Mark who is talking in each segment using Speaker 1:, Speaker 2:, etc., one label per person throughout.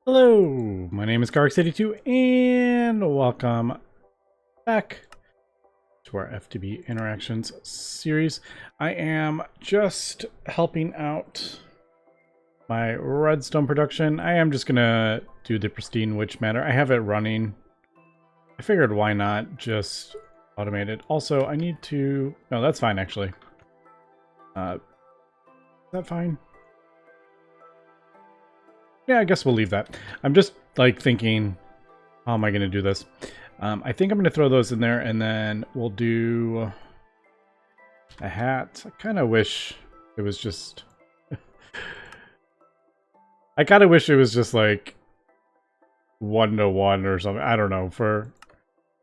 Speaker 1: Hello, my name is Gregtech and welcome back to our FTB Interactions series. I am just helping out my redstone production. I am just gonna do the pristine witch matter. I have it running. I figured why not just automate it. Also, I need to... No, that's fine actually. Is that fine? Yeah, I guess we'll leave that. I'm just like thinking, how am I going to do this? I think I'm going to throw those in there and then we'll do a hat. I kind of wish it was just... I kind of wish it was just like 1-to-1 or something. I don't know.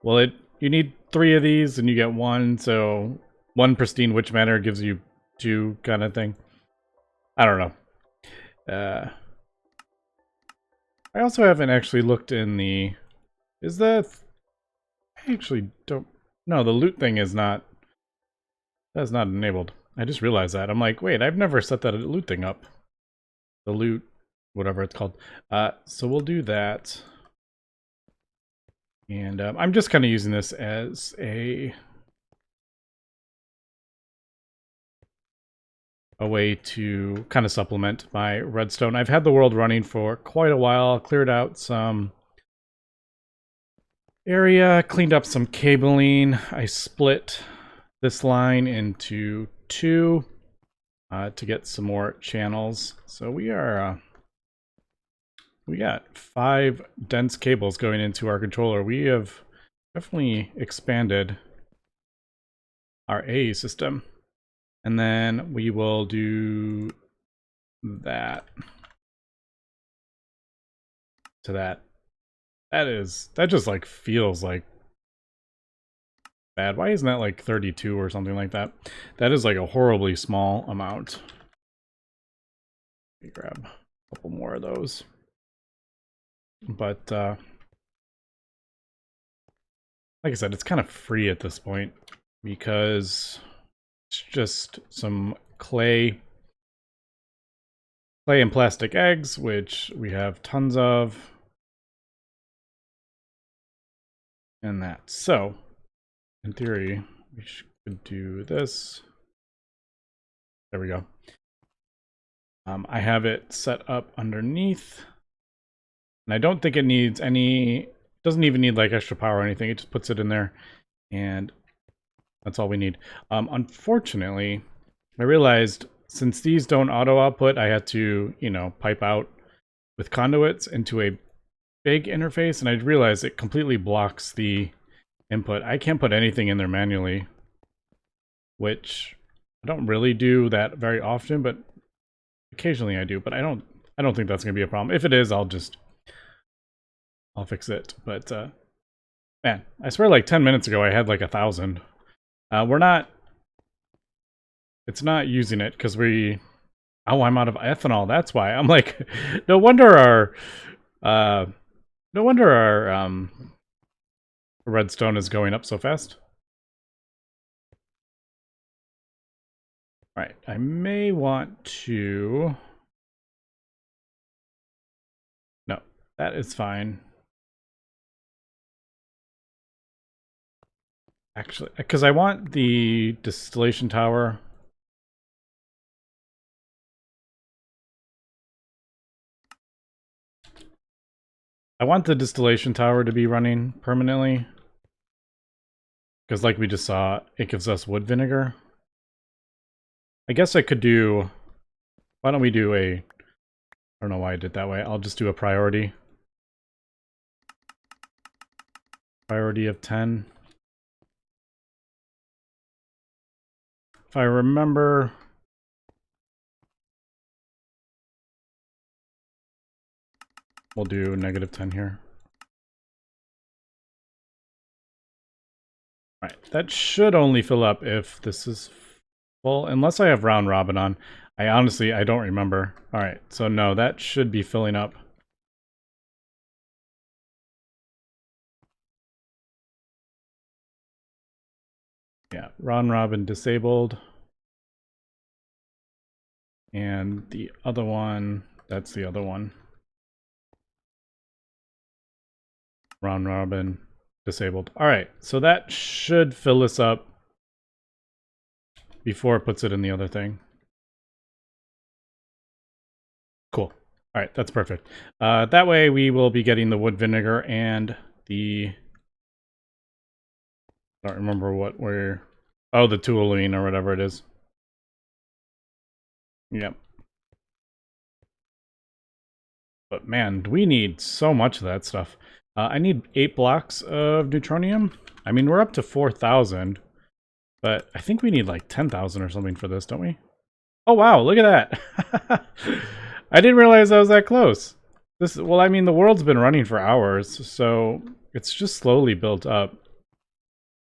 Speaker 1: Well, you need 3 of these and you get 1, so 1 pristine witch matter gives you 2 kind of thing. I don't know. I also haven't actually looked in the... Is that... I actually don't... No, the loot thing is not... That's not enabled. I just realized that. I'm like, wait, I've never set that loot thing up. The loot... whatever it's called. So we'll do that. And I'm just kind of using this as a way to kind of supplement my redstone. I've had the world running for quite a while. Cleared out some area, cleaned up some cabling. I split this line into 2 to get some more channels. So we are we got 5 dense cables going into our controller. We have definitely expanded our AE system. And then we will do that to that. That just like feels like bad. Why isn't that like 32 or something like that? That is like a horribly small amount. Let me grab a couple more of those. But like I said, it's kind of free at this point because it's just some clay and plastic eggs, which we have tons of. And that. So, in theory, we should do this. There we go. I have it set up underneath. And I don't think it needs any... doesn't even need like extra power or anything. It just puts it in there. And that's all we need. Unfortunately, I realized since these don't auto output, I had to, you know, pipe out with conduits into a big interface, and I realized it completely blocks the input. I can't put anything in there manually, which I don't really do that very often, but occasionally I do. But I don't think that's gonna be a problem. If it is, I'll fix it. But man, I swear like 10 minutes ago I had like 1,000. It's not using it because oh, I'm out of ethanol. That's why. I'm like, no wonder our redstone is going up so fast. All right, I may want to... No, that is fine. Actually, because I want the distillation tower. I want the distillation tower to be running permanently. Because like we just saw, it gives us wood vinegar. I guess I could do... Why don't we do a... I don't know why I did that way. I'll just do a priority. Priority of 10. If I remember... We'll do -10 here. Right, that should only fill up if this is full, unless I have round robin on. I don't remember. Alright, so no, that should be filling up. Yeah, round robin disabled. And the other one, that's the other one. Round robin disabled. All right, so that should fill this up before it puts it in the other thing. Cool. All right, that's perfect. That way we will be getting the wood vinegar and the... I don't remember what we're... Oh, the toluene or whatever it is. Yep. But man, we need so much of that stuff. I need 8 blocks of neutronium. I mean, we're up to 4,000, but I think we need like 10,000 or something for this, don't we? Oh wow, look at that. I didn't realize I was that close. Well, I mean, the world's been running for hours, so it's just slowly built up.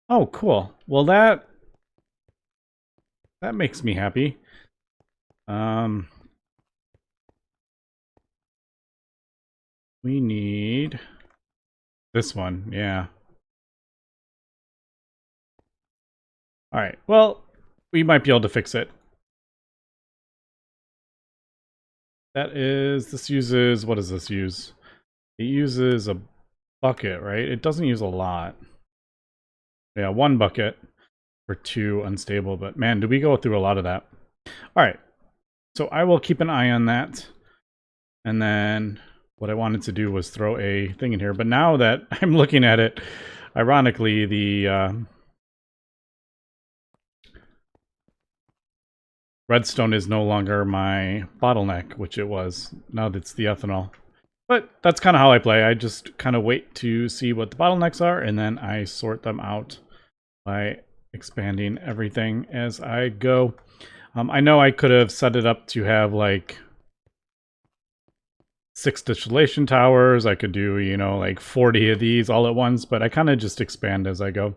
Speaker 1: Oh, cool. Well, that makes me happy. We need this one, yeah. All right, well, we might be able to fix it. This uses, what does this use? It uses a bucket, right? It doesn't use a lot. Yeah, 1 bucket for 2 unstable, but man, do we go through a lot of that. All right, so I will keep an eye on that. And then what I wanted to do was throw a thing in here, but now that I'm looking at it, ironically, the redstone is no longer my bottleneck, which it was. Now that's the ethanol. But that's kind of how I play. I just kind of wait to see what the bottlenecks are, and then I sort them out by expanding everything as I go. I know I could have set it up to have like 6 distillation towers. I could do, you know, like 40 of these all at once, but I kind of just expand as I go.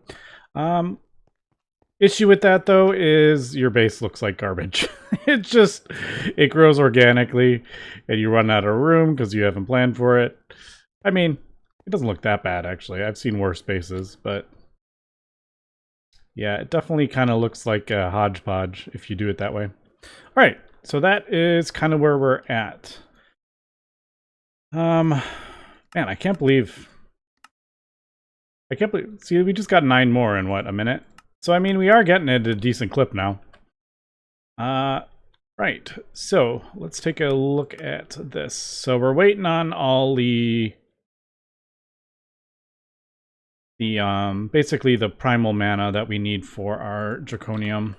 Speaker 1: Issue with that though is your base looks like garbage. It grows organically and you run out of room because you haven't planned for it. I mean, it doesn't look that bad actually. I've seen worse bases, but yeah, it definitely kind of looks like a hodgepodge if you do it that way. All right, so that is kind of where we're at. Man, I can't believe, see, we just got 9 more in what, a minute? So, I mean, we are getting at a decent clip now. Right, so let's take a look at this. So we're waiting on all the basically the primal mana that we need for our draconium.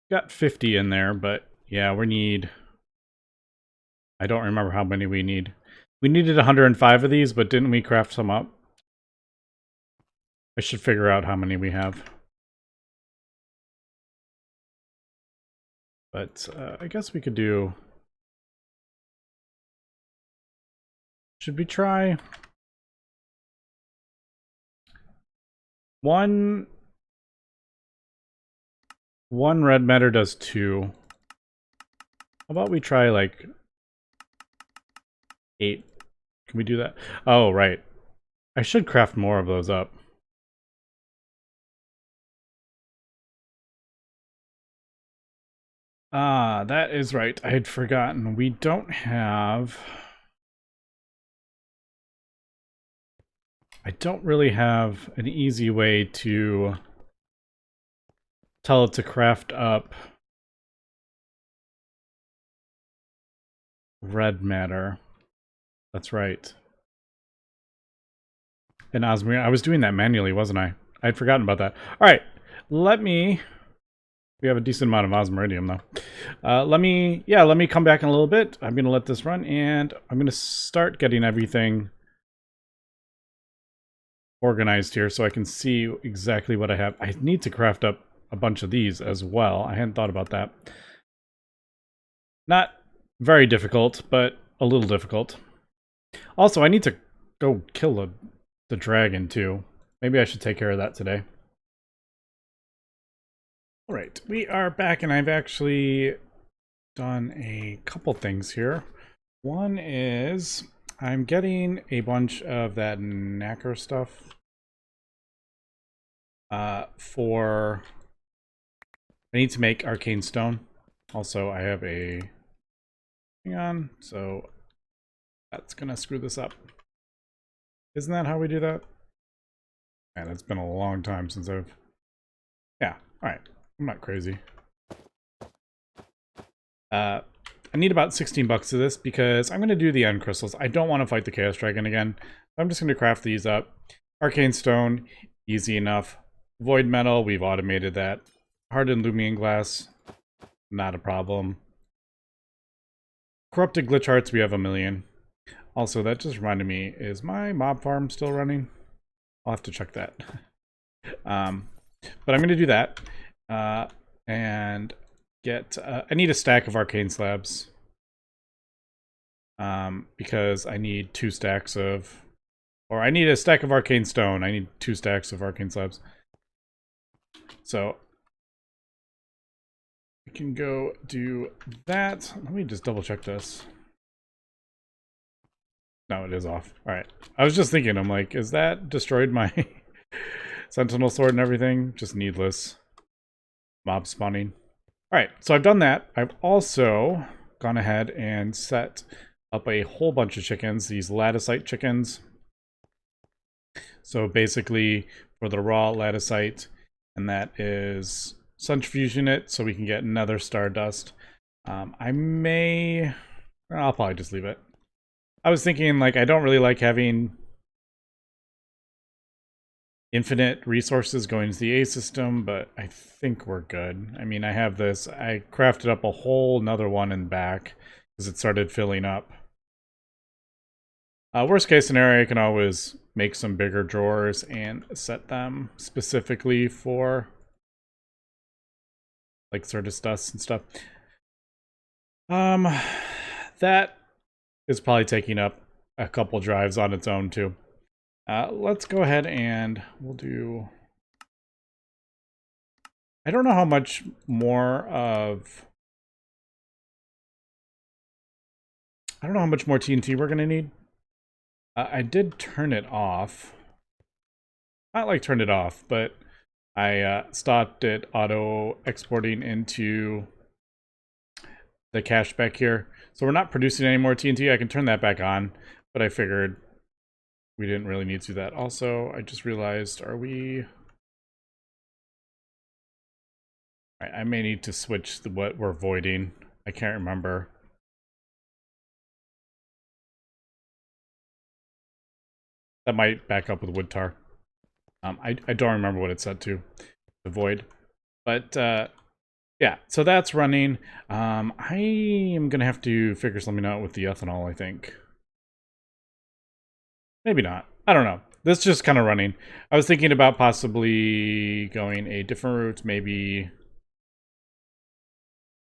Speaker 1: Got 50 in there, but yeah, we need, I don't remember how many we need. We needed 105 of these, but didn't we craft some up? I should figure out how many we have. But I guess we could do... Should we try... One red matter does 2. How about we try like 8? Can we do that? Oh, right. I should craft more of those up. Ah, that is right. I had forgotten. We don't have... I don't really have an easy way to tell it to craft up red matter. That's right. And Osmir, I was doing that manually, wasn't I? I'd forgotten about that. All right, let me... We have a decent amount of osmiridium, though. Let me come back in a little bit. I'm going to let this run, and I'm going to start getting everything organized here so I can see exactly what I have. I need to craft up a bunch of these as well. I hadn't thought about that. Not very difficult, but a little difficult. Also, I need to go kill the dragon, too. Maybe I should take care of that today. Alright, we are back, and I've actually done a couple things here. One is I'm getting a bunch of that knacker stuff for... I need to make arcane stone. Also, I have a... Hang on, so that's gonna screw this up. Isn't that how we do that? Man, it's been a long time since I've... Yeah, alright. I'm not crazy. I need about 16 bucks of this because I'm going to do the end crystals. I don't want to fight the Chaos Dragon again. I'm just going to craft these up. Arcane Stone, easy enough. Void Metal, we've automated that. Hardened Lumion Glass, not a problem. Corrupted Glitch Hearts, we have 1,000,000. Also, that just reminded me, is my mob farm still running? I'll have to check that. But I'm going to do that. And get... I need a stack of Arcane Slabs. Because I need 2 stacks of... Or I need a stack of Arcane Stone. I need 2 stacks of Arcane Slabs. So... I can go do that. Let me just double check this. No, it is off. Alright. I was just thinking, I'm like, is that destroyed my Sentinel Sword and everything? Just needless mob spawning. Alright, so I've done that. I've also gone ahead and set up a whole bunch of chickens, these latticite chickens. So basically, for the raw latticite, and that is centrifuging it so we can get nether stardust. I'll probably just leave it. I was thinking, like, I don't really like having infinite resources going to the A system, but I think we're good. I mean, I have this. I crafted up a whole nother one in back because it started filling up. Worst case scenario, I can always make some bigger drawers and set them specifically for like Certus dust and stuff. That is probably taking up a couple drives on its own too. Let's go ahead and we'll do... I don't know how much more of... I don't know how much more TNT we're going to need. I did turn it off. Not like turned it off, but I stopped it auto-exporting into the cache back here. So we're not producing any more TNT. I can turn that back on, but I figured we didn't really need to do that. Also, I just realized, are we... I may need to switch what we're voiding. I can't remember. That might back up with wood tar. I don't remember what it's set to, the void. But yeah, so that's running. I am going to have to figure something out with the ethanol, I think. Maybe not. I don't know. This is just kind of running. I was thinking about possibly going a different route, maybe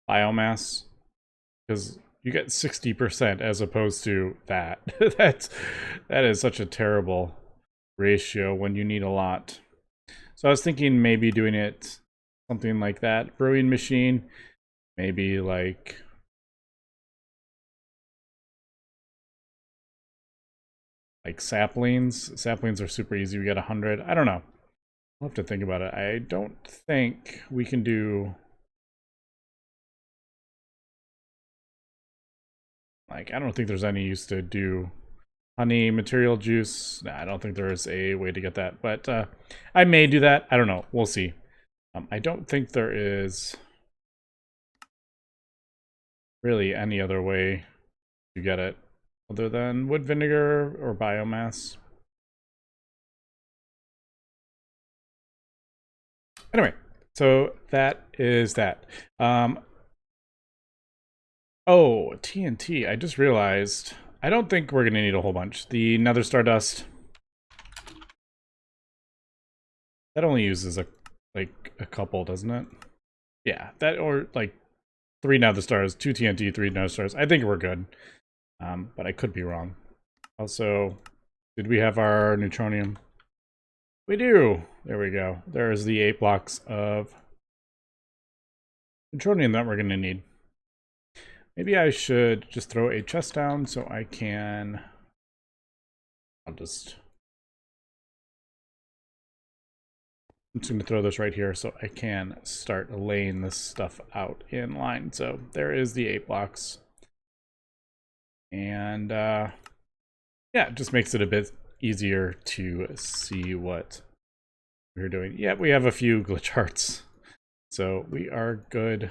Speaker 1: biomass. Because you get 60% as opposed to that. That is such a terrible ratio when you need a lot. So I was thinking maybe doing it something like that. Brewing machine, maybe like saplings. Saplings are super easy. We get 100. I don't know. I'll have to think about it. I don't think we can do... Like, I don't think there's any use to do honey material juice. Nah, I don't think there is a way to get that. But I may do that. I don't know. We'll see. I don't think there is really any other way to get it other than wood vinegar or biomass. Anyway, so that is that. Oh, TNT. I just realized I don't think we're going to need a whole bunch. The nether stardust, that only uses a couple, doesn't it? Yeah, that, or like 3 nether stars, 2 TNT, 3 nether stars. I think we're good. But I could be wrong. Also, did we have our neutronium? We do. There we go. There's the 8 blocks of neutronium that we're going to need. Maybe I should just throw a chest down so I can... I'm just going to throw this right here so I can start laying this stuff out in line. So there is the 8 blocks. And yeah, it just makes it a bit easier to see what we're doing. Yeah, we have a few glitch hearts, so we are good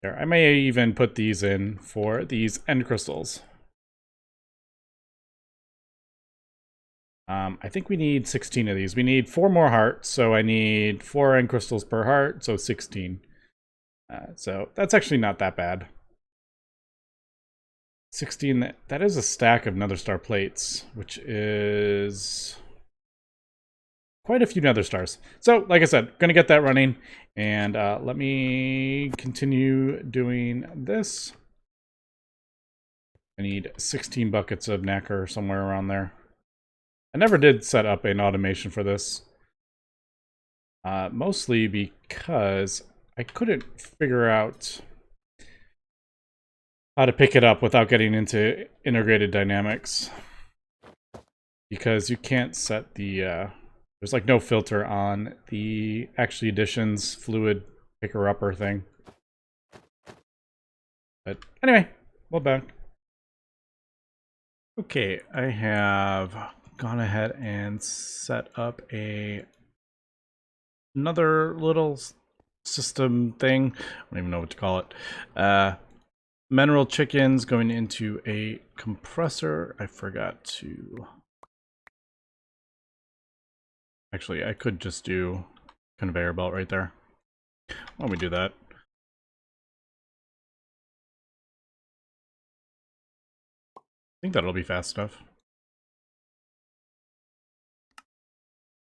Speaker 1: there. I may even put these in for these end crystals. I think we need 16 of these. We need 4 more hearts, so I need 4 end crystals per heart, so 16. So that's actually not that bad. 16, that is a stack of nether star plates, which is quite a few nether stars. So, like I said, gonna get that running, and let me continue doing this. I need 16 buckets of nacre somewhere around there. I never did set up an automation for this. Mostly because I couldn't figure out how to pick it up without getting into integrated dynamics. Because you can't set the, there's like no filter on the actually additions fluid picker-upper thing. But anyway, well done. Okay, I have gone ahead and set up another little system thing. I don't even know what to call it. Mineral chickens going into a compressor. I forgot to... Actually, I could just do conveyor belt right there. Why don't we do that? I think that'll be fast enough.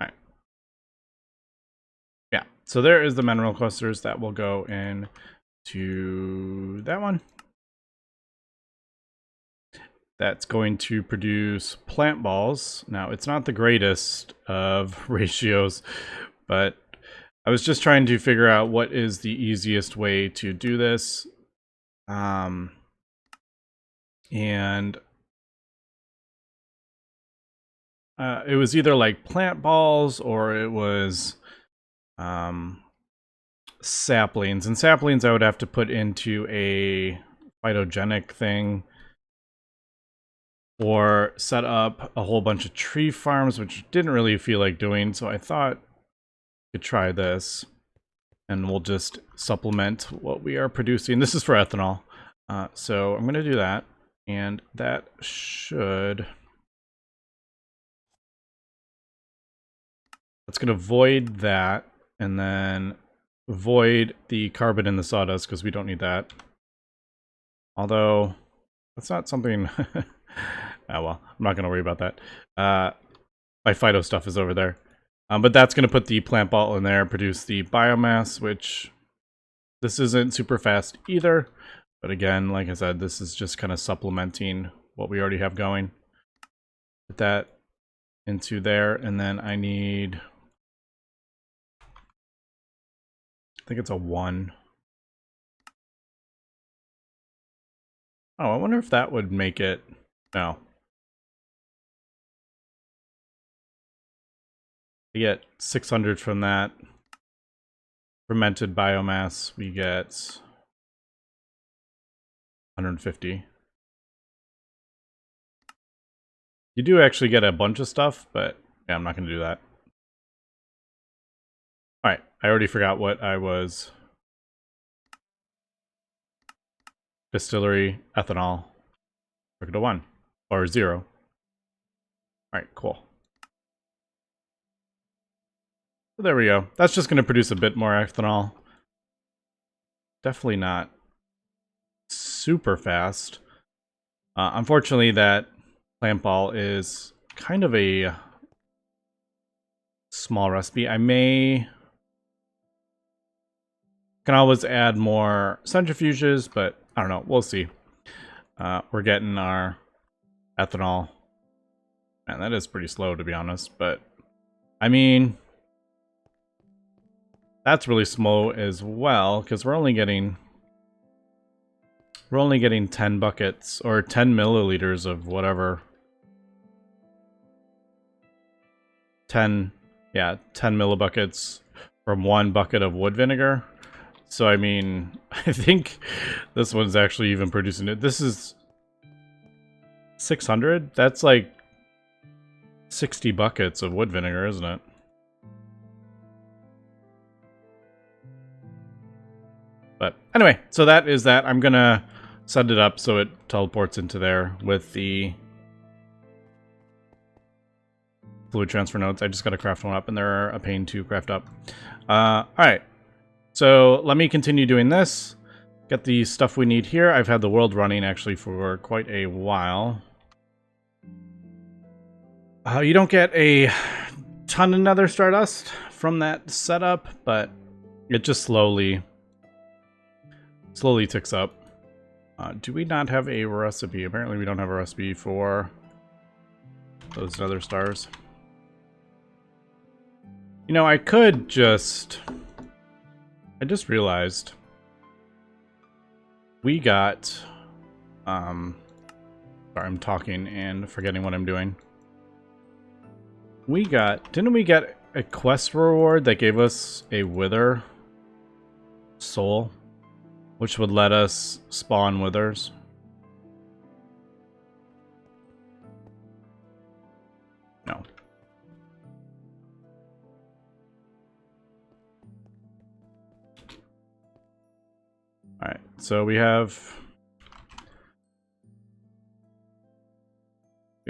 Speaker 1: Alright. Yeah, so there is the mineral clusters that will go in to that one. That's going to produce plant balls. Now, it's not the greatest of ratios, but I was just trying to figure out what is the easiest way to do this. And it was either like plant balls or it was saplings. And saplings I would have to put into a phytogenic thing, or set up a whole bunch of tree farms, which didn't really feel like doing, so I thought I could try this, and we'll just supplement what we are producing. This is for ethanol, so I'm going to do that, and that should... That's going to void that, and then void the carbon in the sawdust, because we don't need that. Although, that's not something... Oh well, I'm not going to worry about that. My phyto stuff is over there. But that's going to put the plant ball in there, produce the biomass, which this isn't super fast either. But again, like I said, this is just kind of supplementing what we already have going. Put that into there, and then I need... I think it's a 1. Oh, I wonder if that would make it... No. We get 600 from that. Fermented biomass, we get 150. You do actually get a bunch of stuff, but yeah, I'm not going to do that. Alright, I already forgot what I was... Distillery, ethanol. Look at a 1. Or 0. Alright, cool. So there we go. That's just going to produce a bit more ethanol. Definitely not super fast. Unfortunately, that plant ball is kind of a small recipe. I can always add more centrifuges, but I don't know. We'll see. We're getting our ethanol. Man, that is pretty slow, to be honest. But, I mean... That's really slow as well, because we're only getting 10 buckets, or 10 milliliters of whatever. 10 millibuckets from 1 bucket of wood vinegar. So, I mean, I think this one's actually even producing it. This is 600? That's like 60 buckets of wood vinegar, isn't it? But anyway, so that is that. I'm gonna set it up so it teleports into there with the fluid transfer nodes. I just gotta craft one up, and they're a pain to craft up. Alright, so let me continue doing this. Get the stuff we need here. I've had the world running actually for quite a while. You don't get a ton of nether stardust from that setup, but it just slowly ticks up. Do we not have a recipe? Apparently we don't have a recipe for those nether stars. You know, I just realized we got sorry, I'm talking and forgetting what I'm doing. Didn't we get a quest reward that gave us a wither soul, which would let us spawn withers? No. Alright, so we have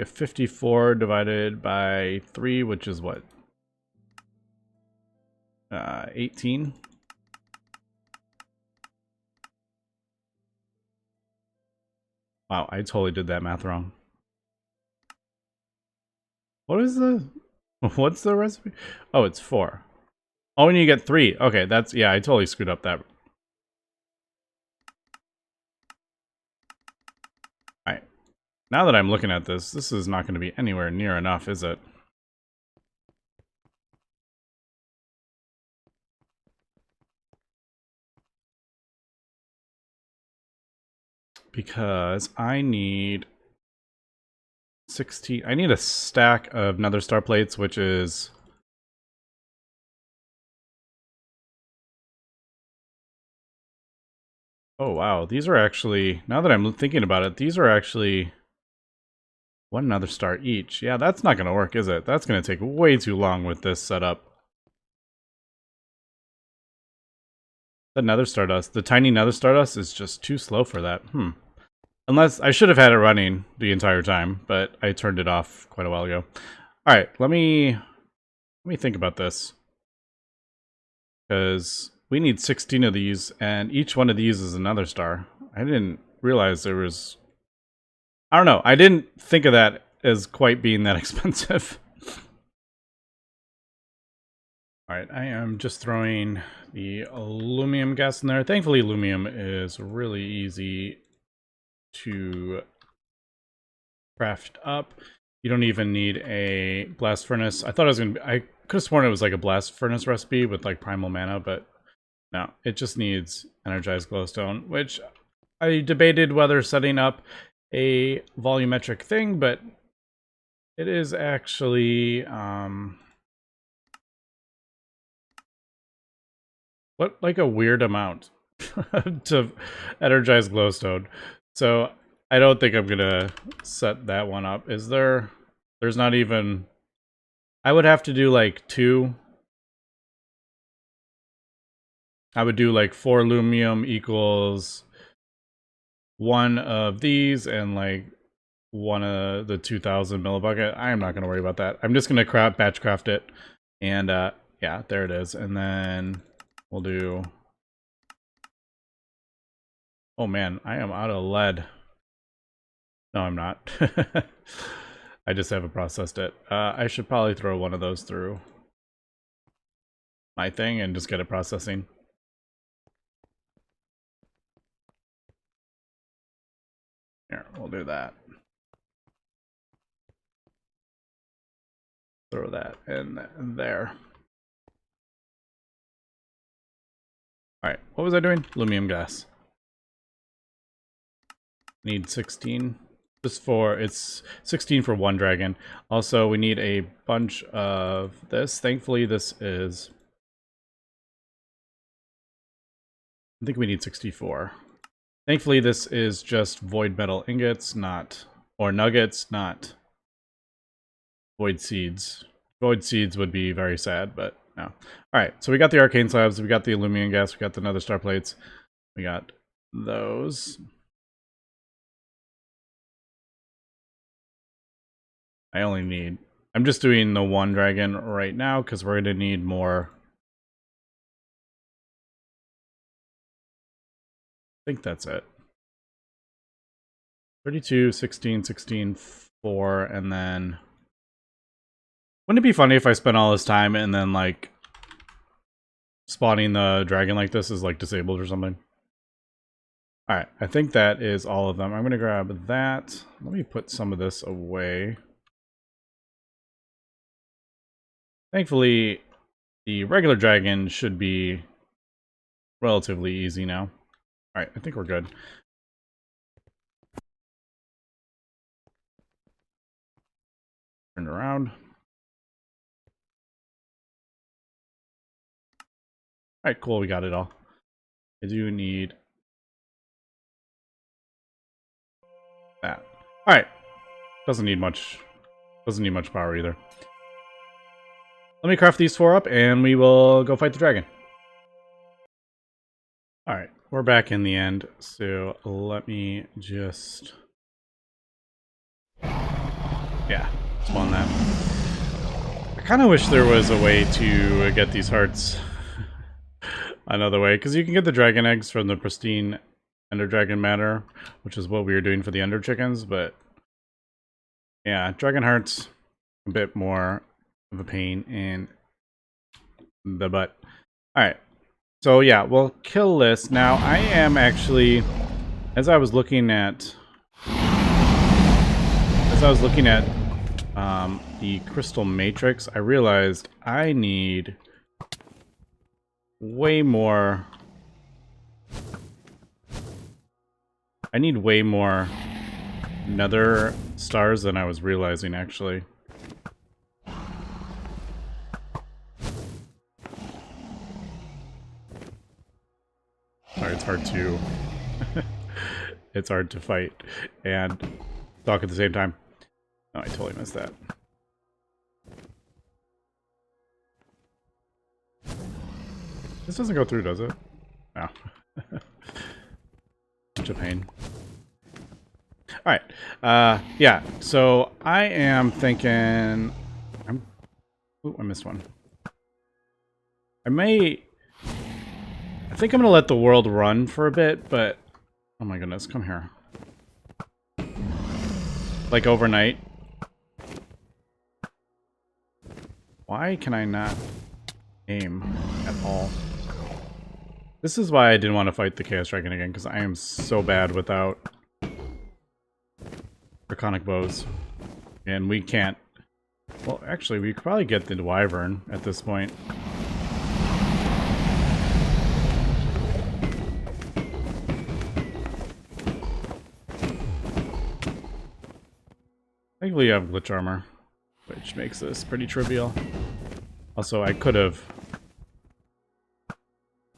Speaker 1: 54 divided by 3, which is what? 18? Wow, I totally did that math wrong. What's the recipe? Oh, it's 4. Oh, and you get 3. Okay, yeah, I totally screwed up that. Alright. Now that I'm looking at this is not going to be anywhere near enough, is it? Because I need 16. I need a stack of nether star plates, which is oh wow, these are actually, now that I'm thinking about it, these are actually 1 nether star each. Yeah, that's not going to work, is it? That's going to take way too long with this setup. The nether stardust, the tiny nether stardust is just too slow for that. Unless, I should have had it running the entire time, but I turned it off quite a while ago. Alright, let me think about this. Because we need 16 of these, and each one of these is another star. I didn't realize there was... I don't know, I didn't think of that as quite being that expensive. Alright, I am just throwing the aluminum gas in there. Thankfully, aluminum is really easy to craft up. You don't even need a blast furnace. I thought I could have sworn it was like a blast furnace recipe with like primal mana, but no, it just needs energized glowstone, which I debated whether setting up a volumetric thing, but it is actually what, like a weird amount to energize glowstone. So I don't think I'm gonna set that one up. There's not even, I would have to do like 2. I would do like 4 aluminum equals 1 of these and like 1 of the 2000 millibucket. I am not going to worry about that. I'm just going to batch craft it. And yeah, there it is. And then we'll do... Oh man, I am out of lead. No, I'm not. I just haven't processed it. I should probably throw 1 of those through my thing and just get it processing. Here, we'll do that. Throw that in there. Alright, what was I doing? Aluminum gas. Need 16. Just for, it's 16 for 1 dragon. Also, we need a bunch of this. Thankfully, this is... I think we need 64. Thankfully, this is just void metal ingots, or nuggets, not Void Seeds. Void Seeds would be very sad, but no. Alright, so we got the Arcane Slabs, we got the Illumium Gas, we got the Nether Star Plates. We got those. I'm just doing the one dragon right now because we're going to need more. I think that's it. 32, 16, 16, 4, and then... Wouldn't it be funny if I spent all this time and then, like, spawning the dragon like this is, like, disabled or something? Alright, I think that is all of them. I'm going to grab that. Let me put some of this away. Thankfully, the regular dragon should be relatively easy now. Alright, I think we're good. Turn around. Alright, cool, we got it all. I do need that. Alright. Doesn't need much power either. Let me craft these 4 up and we will go fight the dragon. Alright, we're back in the end, so let me just... Yeah, spawn that. I kind of wish there was a way to get these hearts another way, because you can get the dragon eggs from the pristine Ender Dragon matter, which is what we were doing for the Ender Chickens, but yeah, dragon hearts, a bit more of a pain in the butt. Alright, so yeah, we'll kill this. Now, I am actually, as I was looking at the crystal matrix, I realized I need way more nether stars than I was realizing, actually. Sorry, it's hard to it's hard to fight and talk at the same time. Oh, I totally missed that. This doesn't go through, does it? No. Such a pain. Alright. Yeah, so I am thinking... Ooh, I missed one. I think I'm going to let the world run for a bit, but... Oh my goodness, come here. Like overnight. Why can I not aim at all? This is why I didn't want to fight the Chaos Dragon again, because I am so bad without Draconic Bows. And we can't... Well, actually, we could probably get the Wyvern at this point. Thankfully, you have glitch armor, which makes this pretty trivial. Also, I could have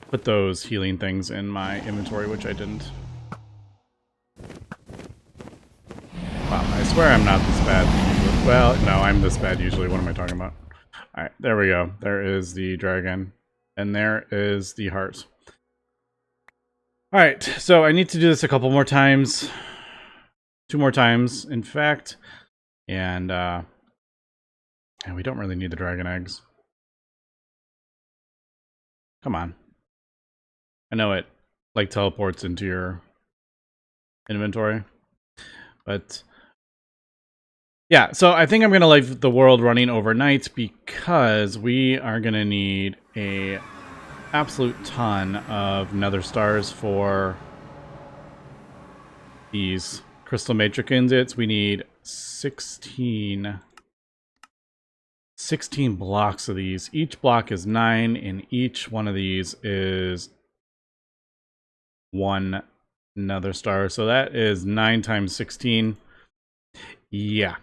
Speaker 1: put those healing things in my inventory, which I didn't. Wow, I swear I'm not this bad usually. Well, no, I'm this bad usually. What am I talking about? Alright, there we go. There is the dragon. And there is the heart. Alright, so I need to do this a couple more times. 2 more times, in fact. And we don't really need the dragon eggs. Come on. I know it, like, teleports into your inventory. But, yeah, so I think I'm going to leave the world running overnight because we are going to need a absolute ton of nether stars for these crystal matrix ingots. We need 16 blocks of these. Each block is 9, and each one of these is 1 nether star. So that is 9 times 16. Yeah.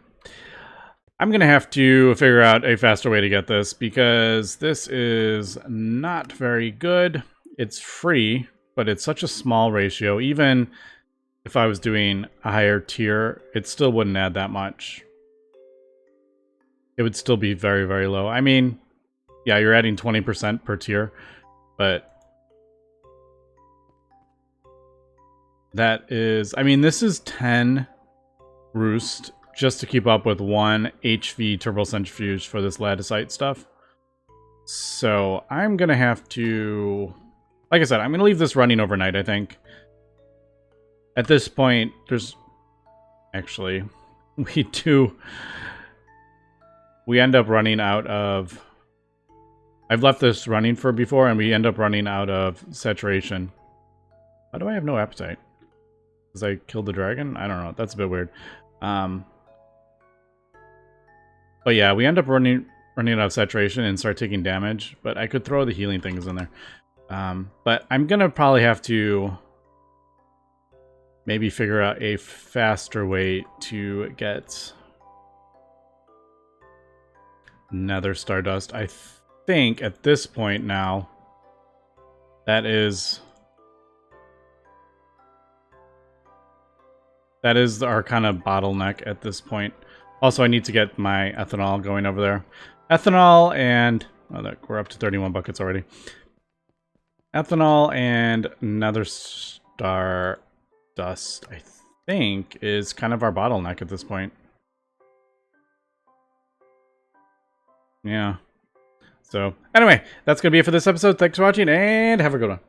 Speaker 1: I'm going to have to figure out a faster way to get this because this is not very good. It's free, but it's such a small ratio. Even if I was doing a higher tier, it still wouldn't add that much. it would still be very, very low. I mean, yeah, you're adding 20% per tier, but that is, I mean, this is 10 roost just to keep up with 1 HV turbo centrifuge for this ladisite stuff. So I'm going to have to, like I said, I'm going to leave this running overnight, I think. At this point, there's actually, we end up running out of, I've left this running for before, and we end up running out of saturation. Why do I have no appetite? Because I killed the dragon? I don't know. That's a bit weird. But yeah, we end up running out of saturation and start taking damage. But I could throw the healing things in there. But I'm going to probably have to maybe figure out a faster way to get Nether Stardust. I think at this point now, that is our kind of bottleneck at this point. Also, I need to get my ethanol going over there. Ethanol and, oh, look, we're up to 31 buckets already. Ethanol and Nether Stardust, I think, is kind of our bottleneck at this point. Yeah. So, anyway, that's going to be it for this episode. Thanks for watching, and have a good one.